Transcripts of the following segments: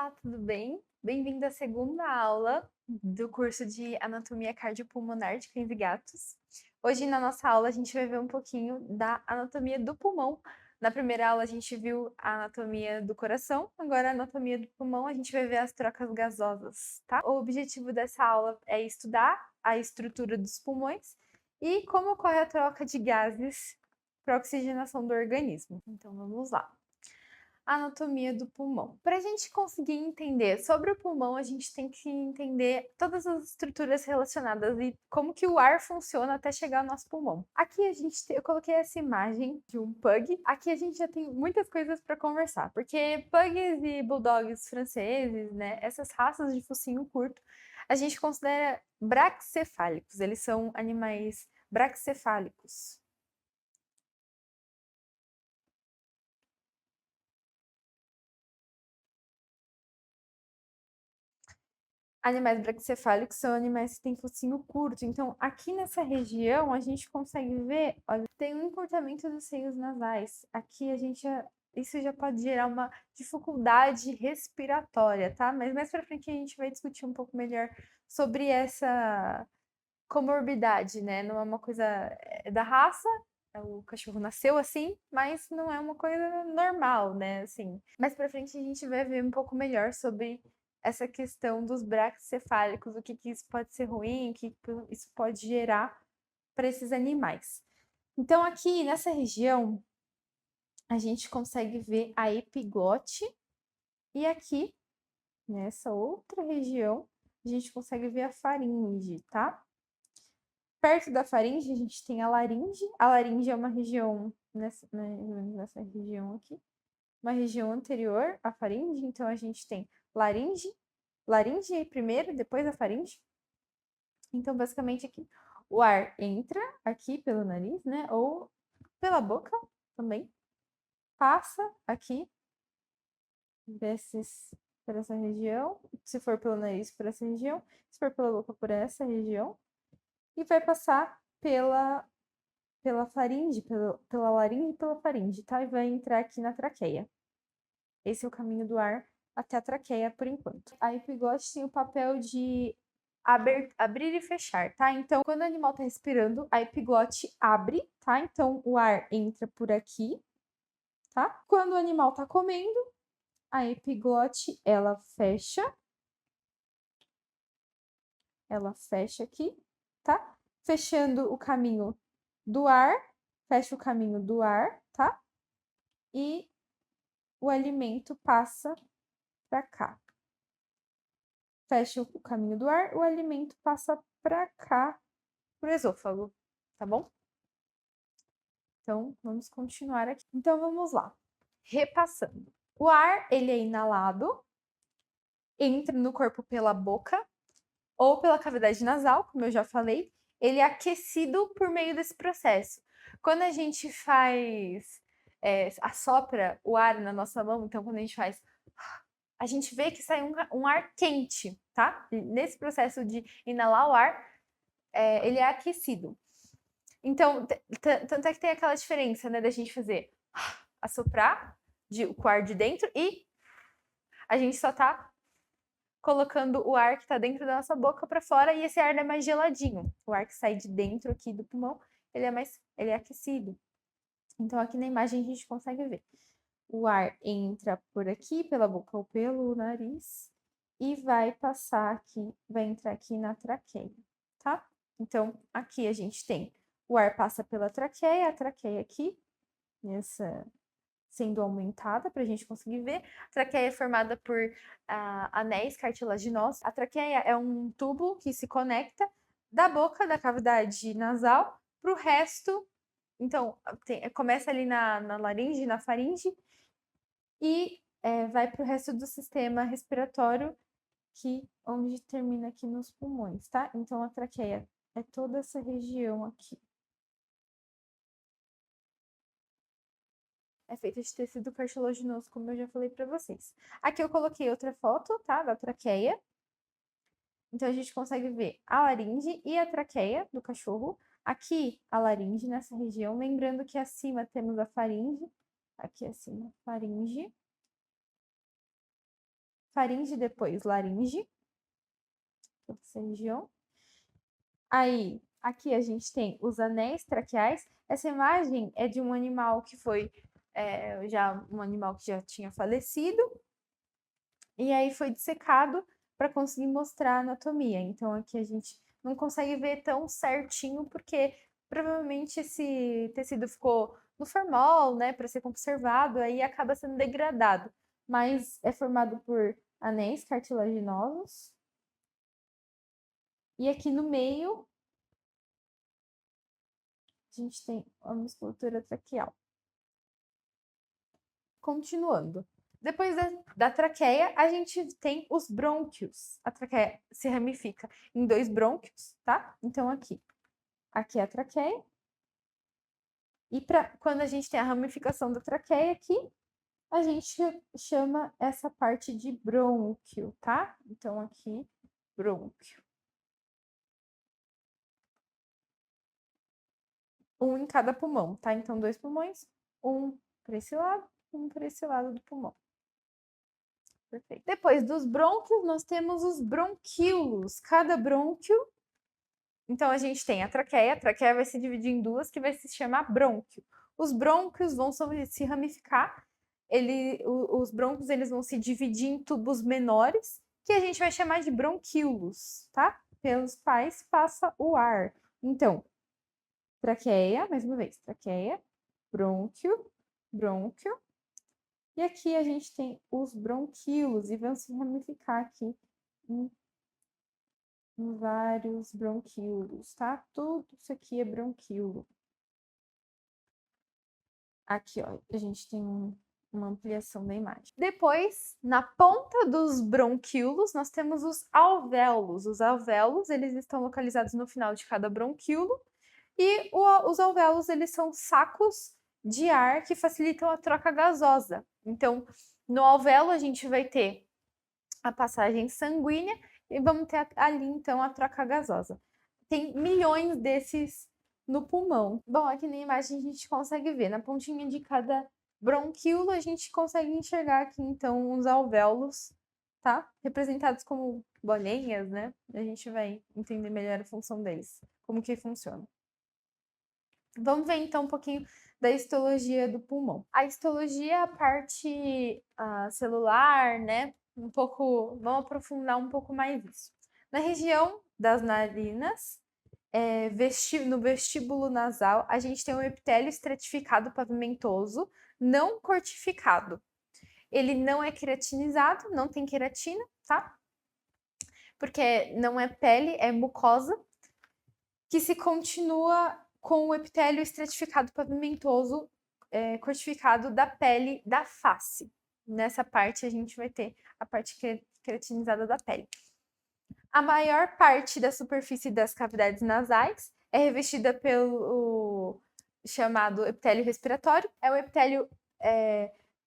Olá, tudo bem? Bem-vindo à segunda aula do curso de Anatomia Cardiopulmonar de Cães e Gatos. Hoje, na nossa aula, a gente vai ver um pouquinho da anatomia do pulmão. Na primeira aula, a gente viu a anatomia do coração, agora a anatomia do pulmão, a gente vai ver as trocas gasosas, tá? O objetivo dessa aula é estudar a estrutura dos pulmões e como ocorre a troca de gases para a oxigenação do organismo. Então, vamos lá. Anatomia do pulmão. Para a gente conseguir entender sobre o pulmão, a gente tem que entender todas as estruturas relacionadas e como que o ar funciona até chegar ao nosso pulmão. Aqui eu coloquei essa imagem de um pug. Aqui a gente já tem muitas coisas para conversar, porque pugs e bulldogs franceses, né, essas raças de focinho curto, a gente considera braxcefálicos. Eles são animais braxcefálicos. Animais braquicefálicos são animais que têm focinho curto. Então, aqui nessa região, a gente consegue ver, olha, tem um encurtamento dos seios nasais. Aqui isso já pode gerar uma dificuldade respiratória, tá? Mas mais pra frente a gente vai discutir um pouco melhor sobre essa comorbidade, né? Não é uma coisa da raça, o cachorro nasceu assim, mas não é uma coisa normal, né? Assim, mais pra frente a gente vai ver um pouco melhor sobre essa questão dos braquicefálicos, o que que isso pode ser ruim, o que que isso pode gerar para esses animais. Então, aqui nessa região, a gente consegue ver a epiglote, e aqui, nessa outra região, a gente consegue ver a faringe, tá? Perto da faringe, a gente tem a laringe. A laringe é uma região, nessa região aqui, uma região anterior à faringe. Então, a gente tem laringe primeiro, depois a faringe. Então, basicamente, aqui, o ar entra aqui pelo nariz, né? Ou pela boca também. Passa aqui, desces por essa região. Se for pelo nariz, por essa região. Se for pela boca, por essa região. E vai passar pela faringe, pela laringe e pela faringe, tá? E vai entrar aqui na traqueia. Esse é o caminho do ar até a traqueia por enquanto. A epiglote tem o papel de abrir e fechar, tá? Então, quando o animal tá respirando, a epiglote abre, tá? Então, o ar entra por aqui, tá? Quando o animal tá comendo, a epiglote, ela fecha aqui, tá? Fechando o caminho do ar, fecha o caminho do ar, tá? E o alimento passa para cá. Fecha o caminho do ar, o alimento passa para cá, pro esôfago, tá bom? Então, vamos continuar aqui. Então, vamos lá. Repassando. O ar, ele é inalado, entra no corpo pela boca ou pela cavidade nasal, como eu já falei. Ele é aquecido por meio desse processo. Quando a gente assopra o ar na nossa mão, então quando a gente vê que sai um ar quente, tá? Nesse processo de inalar o ar, ele é aquecido. Então, tanto é que tem aquela diferença, né, da gente fazer assoprar com o ar de dentro e a gente só tá colocando o ar que tá dentro da nossa boca para fora e esse ar é mais geladinho. O ar que sai de dentro aqui do pulmão, ele é aquecido. Então, aqui na imagem a gente consegue ver. O ar entra por aqui, pela boca ou pelo nariz, e vai passar aqui, vai entrar aqui na traqueia, tá? Então, aqui a gente tem o ar passa pela traqueia, a traqueia aqui, sendo aumentada para a gente conseguir ver. A traqueia é formada por anéis cartilaginosos. A traqueia é um tubo que se conecta da boca, da cavidade nasal, para o resto. Então, começa ali na laringe, na faringe, e vai para o resto do sistema respiratório, onde termina aqui nos pulmões, tá? Então, a traqueia é toda essa região aqui. É feita de tecido cartilaginoso, como eu já falei para vocês. Aqui eu coloquei outra foto, tá? Da traqueia. Então, a gente consegue ver a laringe e a traqueia do cachorro. Aqui, a laringe nessa região. Lembrando que acima temos a faringe. Aqui acima, faringe. faringe, depois laringe, toda essa região. Aí, aqui a gente tem os anéis traqueais. Essa imagem é de um animal que foi um animal que já tinha falecido, e aí foi dissecado para conseguir mostrar a anatomia. Então, aqui a gente não consegue ver tão certinho, porque provavelmente esse tecido ficou no formol, né, para ser conservado, aí acaba sendo degradado. Mas é formado por anéis cartilaginosos. E aqui no meio, a gente tem a musculatura traqueal. Continuando. Depois da traqueia, a gente tem os brônquios. A traqueia se ramifica em 2 brônquios, tá? Então, aqui é a traqueia. E quando a gente tem a ramificação da traqueia aqui, a gente chama essa parte de brônquio, tá? Então, aqui, brônquio. Um em cada pulmão, tá? Então, 2 pulmões, um para esse lado, um para esse lado do pulmão. Perfeito. Depois dos brônquios, nós temos os bronquíolos. Cada brônquio. Então, a gente tem a traqueia vai se dividir em 2, que vai se chamar brônquio. Os brônquios vão se ramificar. Os brônquios eles vão se dividir em tubos menores, que a gente vai chamar de bronquíolos, tá? Pelos quais passa o ar. Então, traqueia, mais uma vez, traqueia, brônquio, brônquio. E aqui a gente tem os bronquíolos, e vão se ramificar aqui em vários bronquíolos, tá? Tudo isso aqui é bronquíolo. Aqui, ó, a gente tem uma ampliação da imagem. Depois, na ponta dos bronquíolos, nós temos os alvéolos. Os alvéolos, eles estão localizados no final de cada bronquíolo. E os alvéolos, eles são sacos de ar que facilitam a troca gasosa. Então, no alvéolo, a gente vai ter a passagem sanguínea e vamos ter ali, então, a troca gasosa. Tem milhões desses no pulmão. Bom, aqui na imagem a gente consegue ver, na pontinha de cada bronquíolo, a gente consegue enxergar aqui, então, os alvéolos, tá? Representados como bolinhas, né? A gente vai entender melhor a função deles, como que funciona. Vamos ver, então, um pouquinho da histologia do pulmão. A histologia é a parte celular, né? Vamos aprofundar um pouco mais isso. Na região das narinas, no vestíbulo nasal, a gente tem um epitélio estratificado pavimentoso, não cortificado. Ele não é queratinizado, não tem queratina, tá? Porque não é pele, é mucosa, que se continua com o epitélio estratificado pavimentoso cortificado da pele da face. Nessa parte a gente vai ter a parte queratinizada da pele. A maior parte da superfície das cavidades nasais é revestida pelo chamado epitélio respiratório. É o epitélio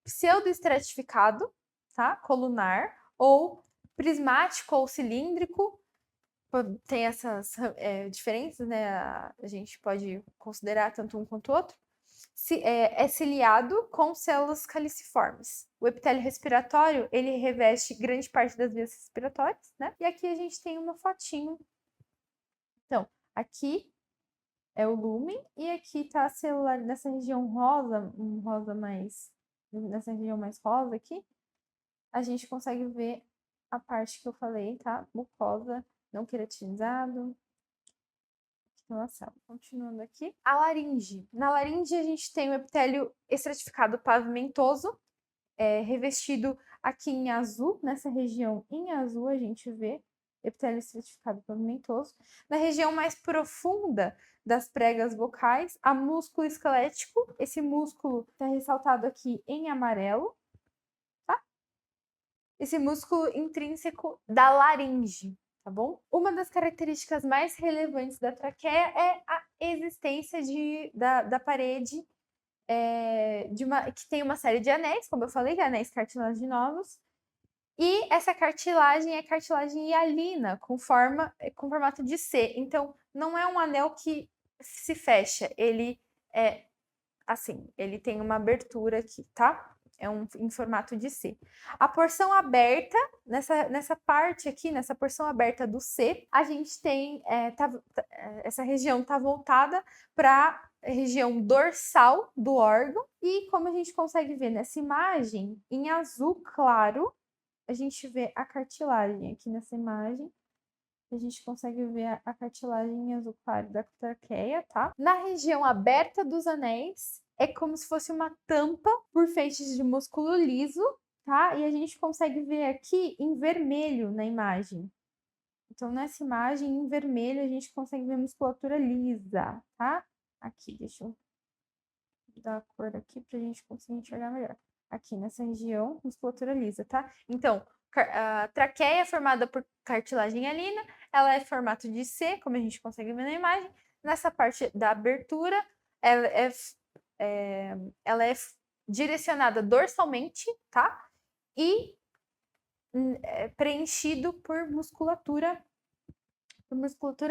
pseudoestratificado, tá? Colunar, ou prismático ou cilíndrico. Tem essas diferenças, né? A gente pode considerar tanto um quanto o outro. É ciliado com células caliciformes. O epitélio respiratório, ele reveste grande parte das vias respiratórias, né? E aqui a gente tem uma fotinho. Então, aqui é o lúmen e aqui tá a celular nessa região rosa, nessa região mais rosa aqui, a gente consegue ver a parte que eu falei, tá? Mucosa, não queratinizado. Relação. Continuando aqui. A laringe. Na laringe, a gente tem o epitélio estratificado pavimentoso, revestido aqui em azul. Nessa região em azul, a gente vê epitélio estratificado pavimentoso. Na região mais profunda das pregas vocais, há músculo esquelético. Esse músculo está ressaltado aqui em amarelo. Tá? Esse músculo intrínseco da laringe. Tá bom? Uma das características mais relevantes da traqueia é a existência da parede que tem uma série de anéis, como eu falei, anéis cartilaginosos, e essa cartilagem é cartilagem hialina, com formato de C. Então, não é um anel que se fecha, ele é assim, ele tem uma abertura aqui, tá? É em formato de C. A porção aberta, nessa parte aqui, nessa porção aberta do C, a gente tem, essa região está voltada para a região dorsal do órgão. E como a gente consegue ver nessa imagem, em azul claro, a gente vê a cartilagem aqui nessa imagem. A gente consegue ver a cartilagem em azul claro da traqueia, tá? Na região aberta dos anéis, é como se fosse uma tampa por feixes de músculo liso, tá? E a gente consegue ver aqui em vermelho na imagem. Então, nessa imagem, em vermelho, a gente consegue ver a musculatura lisa, tá? Aqui, deixa eu dar a cor aqui pra gente conseguir enxergar melhor. Aqui nessa região, musculatura lisa, tá? Então, a traqueia é formada por cartilagem hialina, ela é formato de C, como a gente consegue ver na imagem. Nessa parte da abertura, ela é direcionada dorsalmente, tá? E preenchido por musculatura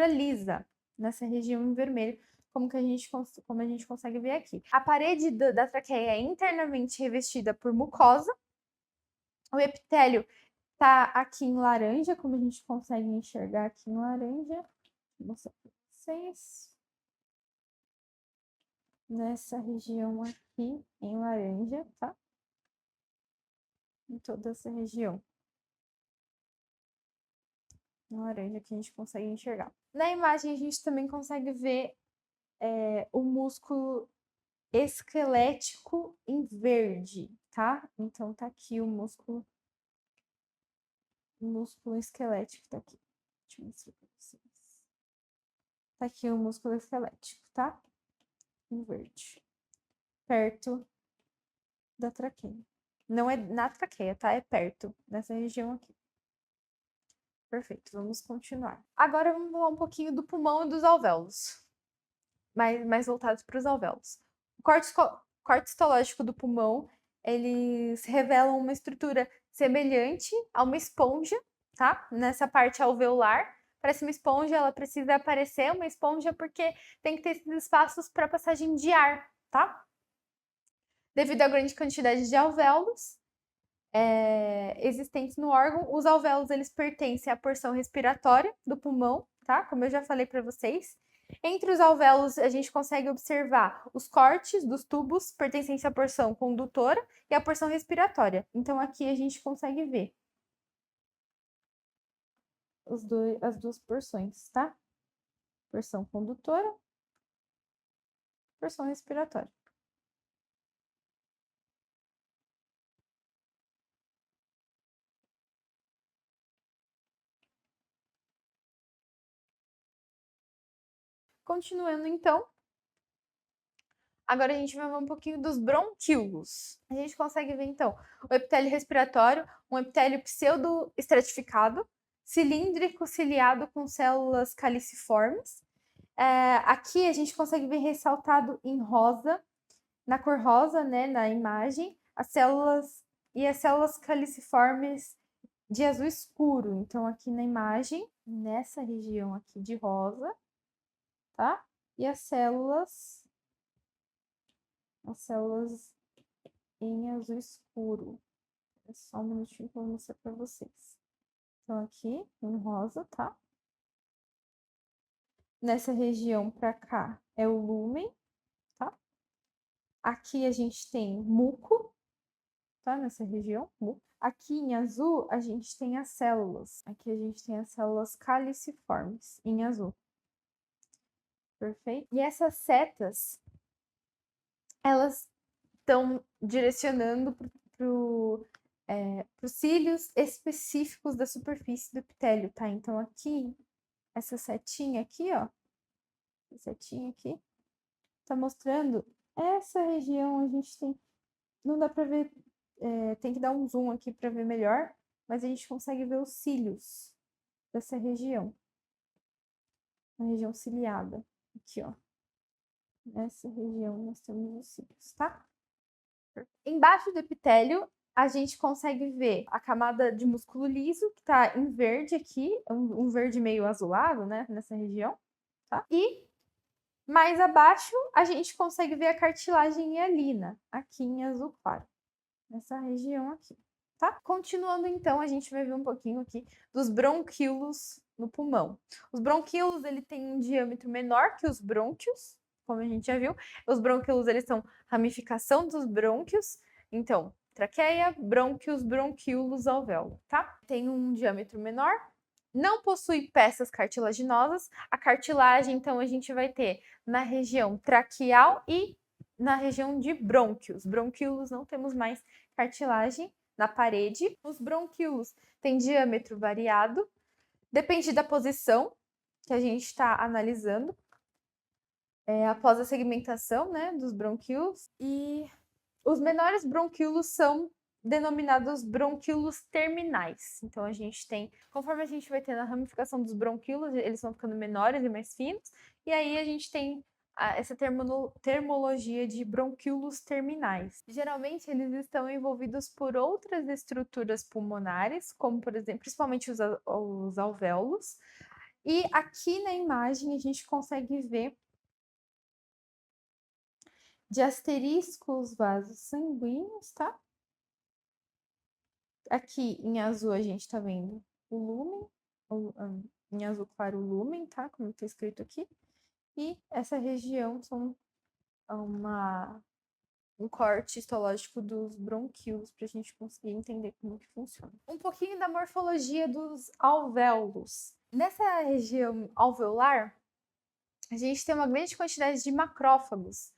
lisa, nessa região em vermelho, como a gente consegue ver aqui. A parede da traqueia é internamente revestida por mucosa. O epitélio tá aqui em laranja, como a gente consegue enxergar aqui em laranja. Vou mostrar para vocês. Nessa região aqui em laranja, tá? Em toda essa região. Em laranja que a gente consegue enxergar. Na imagem a gente também consegue ver o músculo esquelético em verde, tá? Então tá aqui o músculo esquelético, tá aqui. Deixa eu mostrar pra vocês. Tá aqui o músculo esquelético, tá? Em verde. Perto da traqueia. Não é na traqueia, tá? É perto, nessa região aqui. Perfeito, vamos continuar. Agora vamos falar um pouquinho do pulmão e dos alvéolos. Mais voltados para os alvéolos. O corte histológico do pulmão, eles revelam uma estrutura semelhante a uma esponja, tá? Nessa parte alveolar, parece uma esponja, ela precisa parecer uma esponja porque tem que ter esses espaços para passagem de ar, tá? Devido à grande quantidade de alvéolos existentes no órgão, os alvéolos eles pertencem à porção respiratória do pulmão, tá? Como eu já falei para vocês. Entre os alvéolos, a gente consegue observar os cortes dos tubos pertencentes à porção condutora e à porção respiratória. Então, aqui a gente consegue ver as duas porções, tá? Porção condutora, porção respiratória. Continuando, então. Agora a gente vai ver um pouquinho dos bronquíolos. A gente consegue ver, então, o epitélio respiratório, um epitélio pseudo-estratificado, cilíndrico ciliado com células caliciformes. Aqui a gente consegue ver ressaltado em rosa, na cor rosa, né, na imagem, as células caliciformes de azul escuro. Então, aqui na imagem, nessa região aqui de rosa, tá? E as células em azul escuro. É só um minutinho que eu vou mostrar para vocês. Então, aqui em rosa, tá? Nessa região para cá é o lúmen, tá? Aqui a gente tem muco, tá? Nessa região, muco. Aqui em azul a gente tem as células. Aqui a gente tem as células caliciformes em azul. Perfeito? E essas setas, elas estão direcionando para os cílios específicos da superfície do epitélio, tá? Então, aqui, essa setinha aqui, ó, essa setinha aqui, tá mostrando essa região, a gente tem, não dá para ver, tem que dar um zoom aqui para ver melhor, mas a gente consegue ver os cílios dessa região, a região ciliada, aqui, ó. Nessa região nós temos os cílios, tá? Embaixo do epitélio, a gente consegue ver a camada de músculo liso, que tá em verde aqui, um verde meio azulado, né, nessa região, tá? E mais abaixo, a gente consegue ver a cartilagem hialina, aqui em azul claro. nessa região aqui, tá? Continuando, então, a gente vai ver um pouquinho aqui dos bronquíolos no pulmão. Os bronquíolos, ele tem um diâmetro menor que os brônquios, como a gente já viu. Os bronquíolos, eles são ramificação dos brônquios. Então, traqueia, brônquios, bronquíolos, alvéolo, tá? Tem um diâmetro menor, não possui peças cartilaginosas. A cartilagem, então, a gente vai ter na região traqueal e na região de brônquios. Bronquíolos não temos mais cartilagem na parede. Os bronquíolos têm diâmetro variado, depende da posição que a gente está analisando. Após a segmentação, né, dos bronquíolos. E os menores bronquíolos são denominados bronquíolos terminais. Então, a gente tem, conforme a gente vai tendo a ramificação dos bronquíolos, eles vão ficando menores e mais finos, e aí a gente tem essa termologia de bronquíolos terminais. Geralmente, eles estão envolvidos por outras estruturas pulmonares, como, por exemplo, principalmente os alvéolos. E aqui na imagem, a gente consegue ver diasterísculos vasos sanguíneos, tá? Aqui em azul a gente tá vendo o lúmen, em azul claro o lúmen, tá? Como tá escrito aqui. E essa região são um corte histológico dos bronquíolos para a gente conseguir entender como que funciona. Um pouquinho da morfologia dos alvéolos. Nessa região alveolar, a gente tem uma grande quantidade de macrófagos.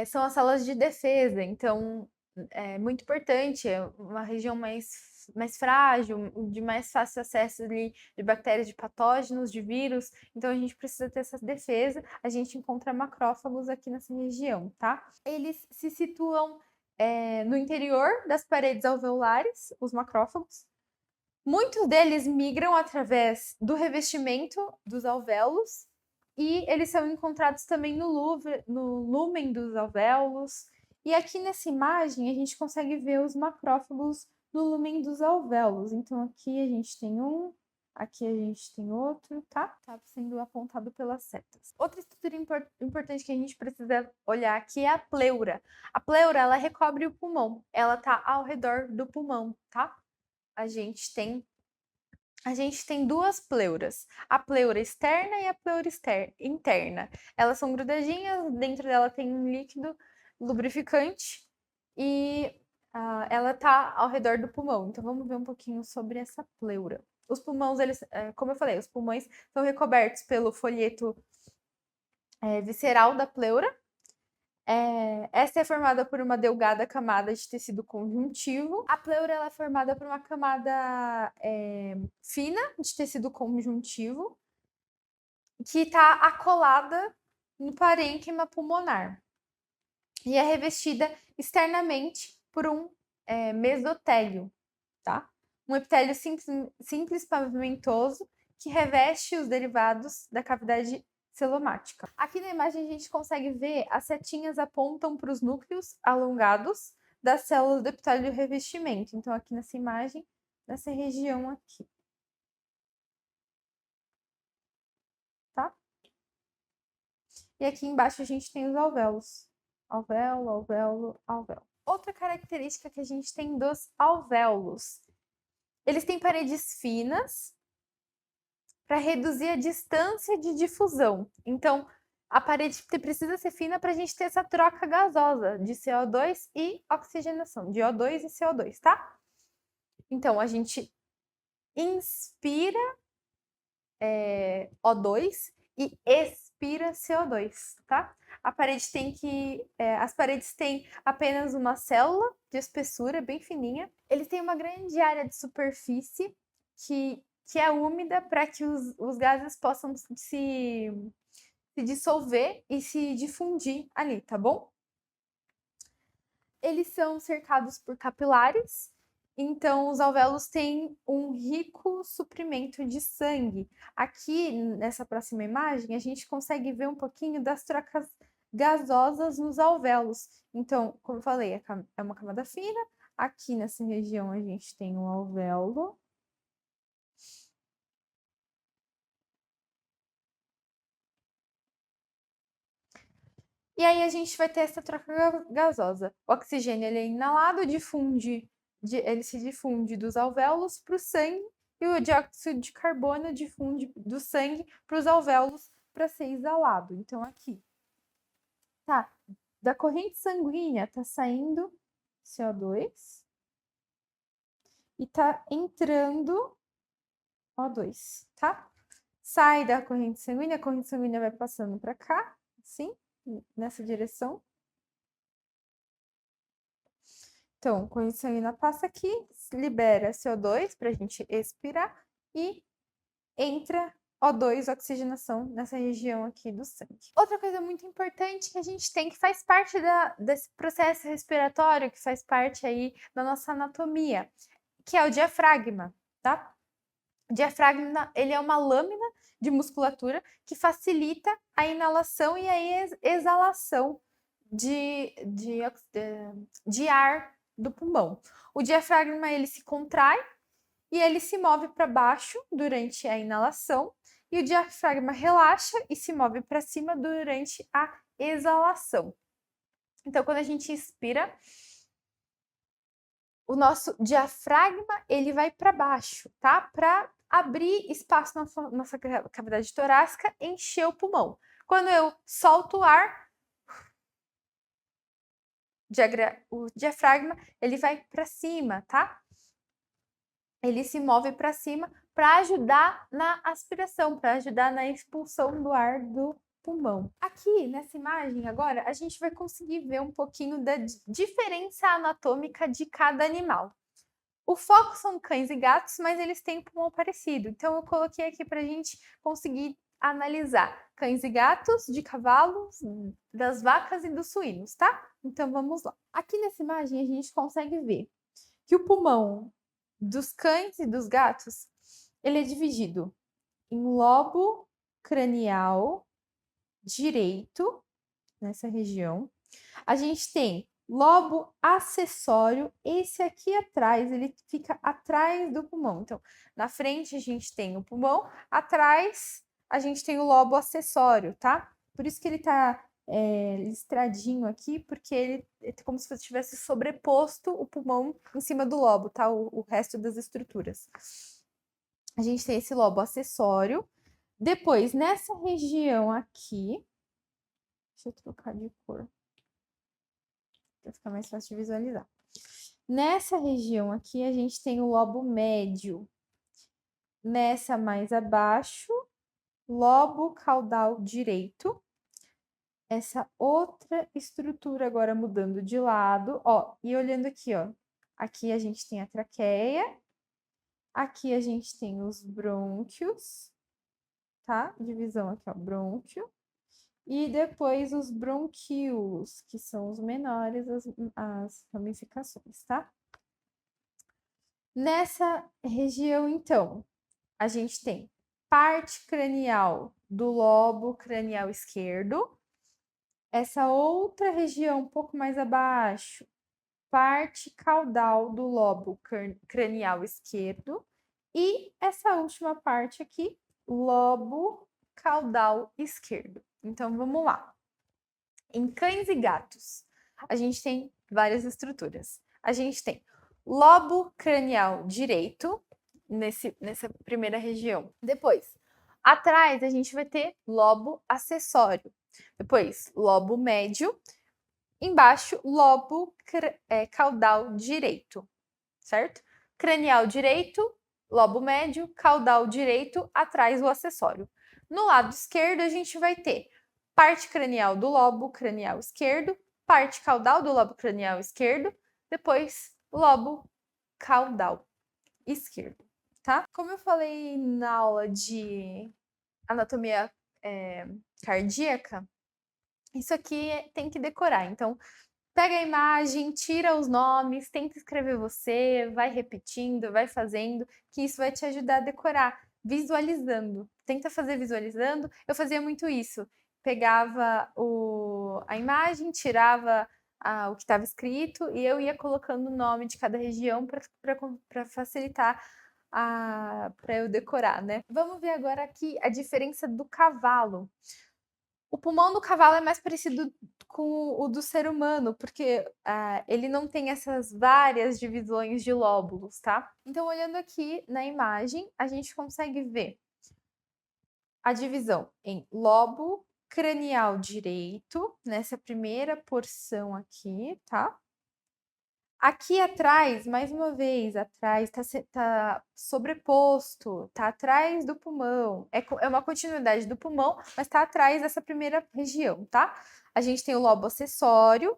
São as células de defesa, então é muito importante, é uma região mais frágil, de mais fácil acesso ali, de bactérias, de patógenos, de vírus, então a gente precisa ter essa defesa, a gente encontra macrófagos aqui nessa região, tá? Eles se situam no interior das paredes alveolares, os macrófagos. Muitos deles migram através do revestimento dos alvéolos, e eles são encontrados também no lúmen dos alvéolos. E aqui nessa imagem a gente consegue ver os macrófagos no lúmen dos alvéolos. Então aqui a gente tem um, aqui a gente tem outro, tá? Tá sendo apontado pelas setas. Outra estrutura importante que a gente precisa olhar aqui é a pleura. A pleura, ela recobre o pulmão. Ela tá ao redor do pulmão, tá? A gente tem duas pleuras, a pleura externa e a pleura interna. Elas são grudadinhas, dentro dela tem um líquido lubrificante e ela tá ao redor do pulmão. Então vamos ver um pouquinho sobre essa pleura. Os pulmões, como eu falei, os pulmões são recobertos pelo folheto visceral da pleura. Essa é formada por uma delgada camada de tecido conjuntivo. A pleura ela é formada por uma camada fina de tecido conjuntivo que está acolada no parênquima pulmonar e é revestida externamente por um mesotélio, tá? Um epitélio simples pavimentoso que reveste os derivados da cavidade celomática. Aqui na imagem a gente consegue ver as setinhas apontam para os núcleos alongados das células do epitélio de revestimento. Então aqui nessa imagem, nessa região aqui. Tá? E aqui embaixo a gente tem os alvéolos. Alvéolo, alvéolo, alvéolo. Outra característica que a gente tem dos alvéolos. Eles têm paredes finas para reduzir a distância de difusão. Então, a parede precisa ser fina para a gente ter essa troca gasosa de CO2 e oxigenação, de O2 e CO2, tá? Então, a gente inspira O2 e expira CO2, tá? As paredes têm apenas uma célula de espessura bem fininha. Eles têm uma grande área de superfície que é úmida para que os gases possam se dissolver e se difundir ali, tá bom? Eles são cercados por capilares, então os alvéolos têm um rico suprimento de sangue. Aqui, nessa próxima imagem, a gente consegue ver um pouquinho das trocas gasosas nos alvéolos. Então, como eu falei, é uma camada fina. Aqui nessa região a gente tem um alvéolo. E aí a gente vai ter essa troca gasosa. O oxigênio ele é inalado, ele se difunde dos alvéolos para o sangue, e o dióxido de carbono difunde do sangue para os alvéolos para ser exalado. Então, aqui, tá, da corrente sanguínea tá saindo CO2 e tá entrando O2, tá? Sai da corrente sanguínea, a corrente sanguínea vai passando para cá, assim, nessa direção. Então, corrente sanguínea passa aqui, libera CO2 para a gente expirar e entra O2, oxigenação, nessa região aqui do sangue. Outra coisa muito importante que a gente tem, que faz parte desse processo respiratório, que faz parte aí da nossa anatomia, que é o diafragma, tá? O diafragma, ele é uma lâmina de musculatura que facilita a inalação e a exalação de ar do pulmão. O diafragma, ele se contrai e ele se move para baixo durante a inalação, e o diafragma relaxa e se move para cima durante a exalação. Então, quando a gente inspira, o nosso diafragma ele vai para baixo, tá? Para abrir espaço na nossa cavidade torácica, encher o pulmão. Quando eu solto o ar, o diafragma ele vai para cima, tá? Ele se move para cima para ajudar na aspiração, para ajudar na expulsão do ar do pulmão. Aqui nessa imagem agora, a gente vai conseguir ver um pouquinho da diferença anatômica de cada animal. O foco são cães e gatos, mas eles têm pulmão parecido. Então eu coloquei aqui para a gente conseguir analisar cães e gatos de cavalos, das vacas e dos suínos, tá? Então vamos lá. Aqui nessa imagem a gente consegue ver que o pulmão dos cães e dos gatos, ele é dividido em lobo cranial direito, nessa região. A gente tem lobo acessório, esse aqui atrás, ele fica atrás do pulmão. Então, na frente a gente tem o pulmão, atrás a gente tem o lobo acessório, tá? Por isso que ele tá listradinho aqui, porque ele é como se você tivesse sobreposto o pulmão em cima do lobo, tá? O resto das estruturas. A gente tem esse lobo acessório. Depois, nessa região aqui, deixa eu trocar de cor para ficar mais fácil de visualizar. Nessa região aqui, a gente tem o lobo médio. Nessa mais abaixo, lobo caudal direito. Essa outra estrutura agora mudando de lado, ó, e olhando aqui, ó. Aqui a gente tem a traqueia, aqui a gente tem os brônquios, tá? Divisão aqui, ó, brônquio. E depois os bronquíolos, que são os menores, as ramificações, tá? Nessa região, então, a gente tem parte cranial do lobo cranial esquerdo, essa outra região um pouco mais abaixo, parte caudal do lobo cranial esquerdo, e essa última parte aqui, lobo caudal esquerdo. Então, vamos lá. Em cães e gatos, a gente tem várias estruturas. A gente tem lobo cranial direito, nessa primeira região. Depois, atrás, a gente vai ter lobo acessório. Depois, lobo médio. Embaixo, lobo caudal direito, certo? Cranial direito, lobo médio, caudal direito, atrás o acessório. No lado esquerdo, a gente vai ter parte cranial do lobo cranial esquerdo, parte caudal do lobo cranial esquerdo, depois lobo caudal esquerdo, tá? Como eu falei na aula de anatomia cardíaca, isso aqui tem que decorar. Então, pega a imagem, tira os nomes, tenta escrever você, vai repetindo, vai fazendo, que isso vai te ajudar a decorar, visualizando. Tenta fazer visualizando. Eu fazia muito isso. Pegava a imagem, tirava o que estava escrito e eu ia colocando o nome de cada região para facilitar para eu decorar, né? Vamos ver agora aqui a diferença do cavalo. O pulmão do cavalo é mais parecido com o do ser humano, porque ele não tem essas várias divisões de lóbulos, tá? Então, olhando aqui na imagem, a gente consegue ver a divisão em lobo cranial direito, nessa primeira porção aqui, tá? Aqui atrás, mais uma vez, atrás tá sobreposto, tá atrás do pulmão. É uma continuidade do pulmão, mas tá atrás dessa primeira região, tá? A gente tem o lobo acessório.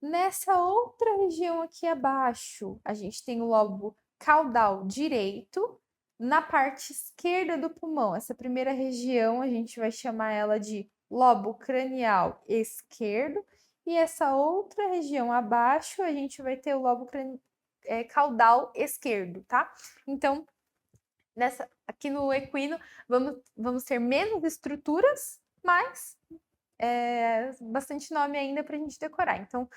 Nessa outra região aqui abaixo, a gente tem o lobo caudal direito. Na parte esquerda do pulmão, essa primeira região, a gente vai chamar ela de lobo cranial esquerdo. E essa outra região abaixo, a gente vai ter o lobo caudal esquerdo, tá? Então, aqui no equino, vamos ter menos estruturas, mas bastante nome ainda para a gente decorar. Então,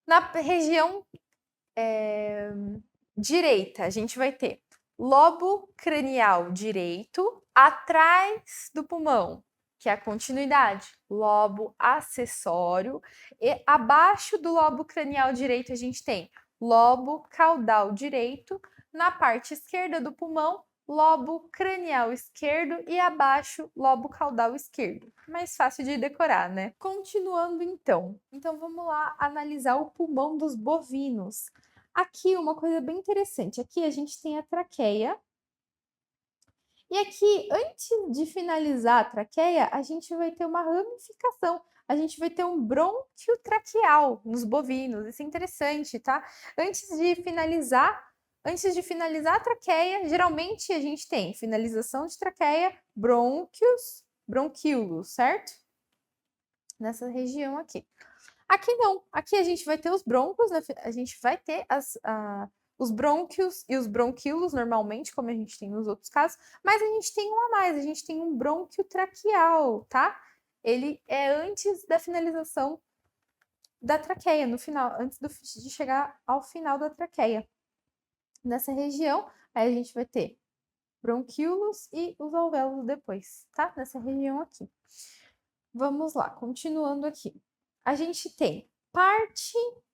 na região direita, a gente vai ter lobo cranial direito atrás do pulmão, que é a continuidade, lobo acessório, e abaixo do lobo cranial direito a gente tem lobo caudal direito, na parte esquerda do pulmão, lobo cranial esquerdo e abaixo lobo caudal esquerdo. Mais fácil de decorar, né? Continuando então. Então vamos lá analisar o pulmão dos bovinos. Aqui uma coisa bem interessante, aqui a gente tem a traqueia. E aqui, antes de finalizar a traqueia, a gente vai ter uma ramificação. A gente vai ter um brônquio traqueal nos bovinos. Isso é interessante, tá? Antes de finalizar a traqueia, geralmente a gente tem finalização de traqueia, brônquios, bronquíolos, certo? Nessa região aqui. Aqui não, aqui a gente vai ter os brônquios, né? A gente vai ter os brônquios e os bronquíolos normalmente, como a gente tem nos outros casos, mas a gente tem um a mais, a gente tem um brônquio traqueal, tá? Ele é antes da finalização da traqueia, no final, antes de chegar ao final da traqueia. Nessa região, aí a gente vai ter bronquíolos e os alvéolos depois, tá? Nessa região aqui. Vamos lá, continuando aqui. A gente tem parte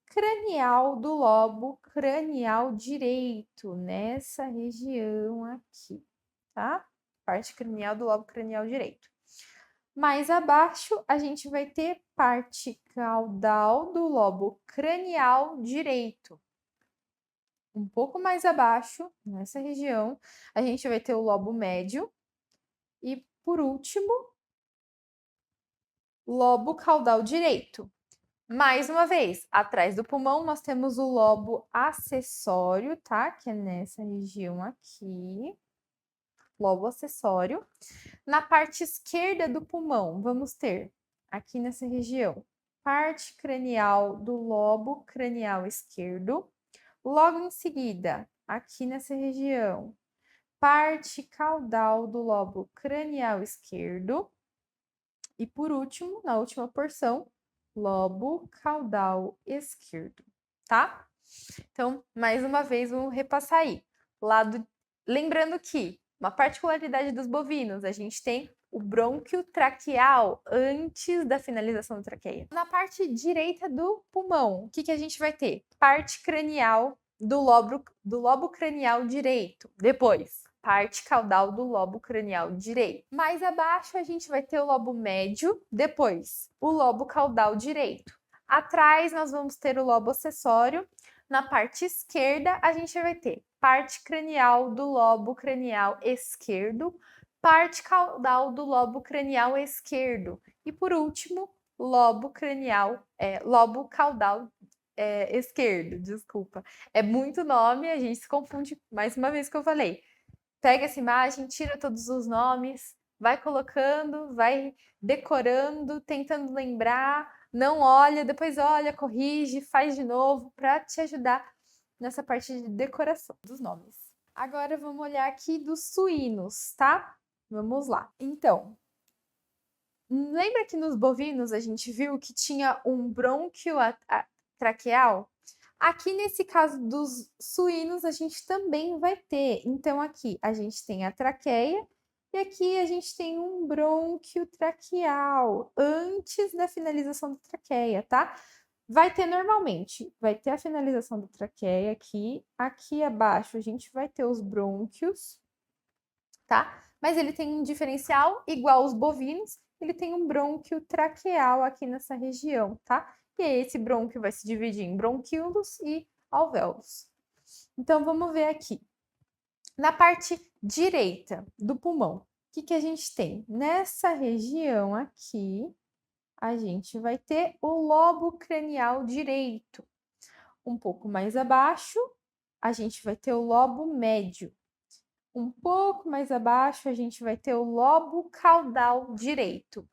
cranial do lobo cranial direito, nessa região aqui, tá? Parte cranial do lobo cranial direito. Mais abaixo, a gente vai ter parte caudal do lobo cranial direito. Um pouco mais abaixo, nessa região, a gente vai ter o lobo médio. E, por último, lobo caudal direito. Mais uma vez, atrás do pulmão nós temos o lobo acessório, tá? Que é nessa região aqui. Lobo acessório. Na parte esquerda do pulmão, vamos ter aqui nessa região, parte cranial do lobo cranial esquerdo. Logo em seguida, aqui nessa região, parte caudal do lobo cranial esquerdo. E por último, na última porção, lobo caudal esquerdo, tá? Então, mais uma vez, vamos repassar aí. Lembrando que uma particularidade dos bovinos, a gente tem o brônquio traqueal antes da finalização da traqueia. Na parte direita do pulmão, o que a gente vai ter? Parte cranial do lobo cranial direito. Depois, parte caudal do lobo cranial direito. Mais abaixo, a gente vai ter o lobo médio, depois o lobo caudal direito. Atrás, nós vamos ter o lobo acessório. Na parte esquerda, a gente vai ter parte cranial do lobo cranial esquerdo, parte caudal do lobo cranial esquerdo. E por último, lobo caudal esquerdo, desculpa. É muito nome, a gente se confunde mais uma vez que eu falei. Pega essa imagem, tira todos os nomes, vai colocando, vai decorando, tentando lembrar, não olha, depois olha, corrige, faz de novo para te ajudar nessa parte de decoração dos nomes. Agora vamos olhar aqui dos suínos, tá? Vamos lá. Então, lembra que nos bovinos a gente viu que tinha um brônquio traqueal? Aqui nesse caso dos suínos a gente também vai ter. Então aqui a gente tem a traqueia E aqui a gente tem um brônquio traqueal, antes da finalização da traqueia, tá? Vai ter normalmente, vai ter a finalização da traqueia aqui, aqui abaixo a gente vai ter os brônquios, tá? Mas ele tem um diferencial igual aos bovinos, ele tem um brônquio traqueal aqui nessa região, tá? E aí esse brônquio vai se dividir em bronquíolos e alvéolos. Então vamos ver aqui. Na parte direita do pulmão, o que a gente tem? Nessa região aqui, a gente vai ter o lobo cranial direito. Um pouco mais abaixo, a gente vai ter o lobo médio. Um pouco mais abaixo, a gente vai ter o lobo caudal direito.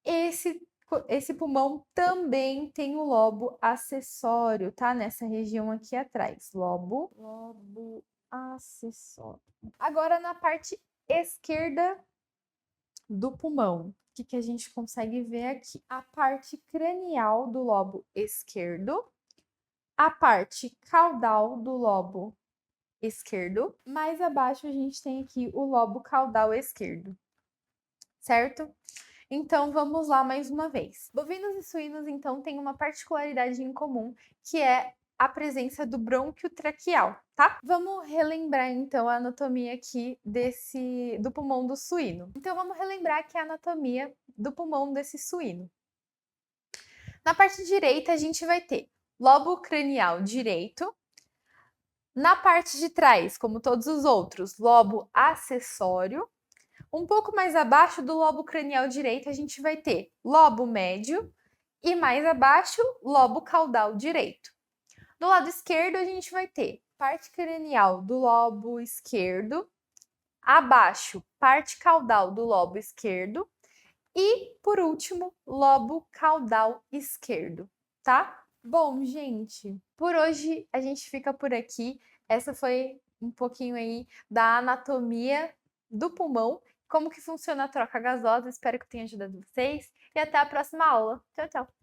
Esse pulmão também tem o lobo acessório, tá? Nessa região aqui atrás. Lobo acessório. Agora, na parte esquerda do pulmão, o que a gente consegue ver aqui? A parte cranial do lobo esquerdo, a parte caudal do lobo esquerdo, mais abaixo a gente tem aqui o lobo caudal esquerdo, certo? Então vamos lá mais uma vez. Bovinos e suínos, então, têm uma particularidade em comum, que é a presença do brônquio traqueal, tá? Vamos relembrar então a anatomia aqui do pulmão do suíno. Então vamos relembrar aqui a anatomia do pulmão desse suíno. Na parte direita a gente vai ter lobo cranial direito. Na parte de trás, como todos os outros, lobo acessório. Um pouco mais abaixo do lobo cranial direito, a gente vai ter lobo médio e mais abaixo, lobo caudal direito. Do lado esquerdo, a gente vai ter parte cranial do lobo esquerdo, abaixo, parte caudal do lobo esquerdo e, por último, lobo caudal esquerdo, tá? Bom, gente, por hoje a gente fica por aqui. Essa foi um pouquinho aí da anatomia do pulmão, como que funciona a troca gasosa. Espero que tenha ajudado vocês e até a próxima aula. Tchau, tchau!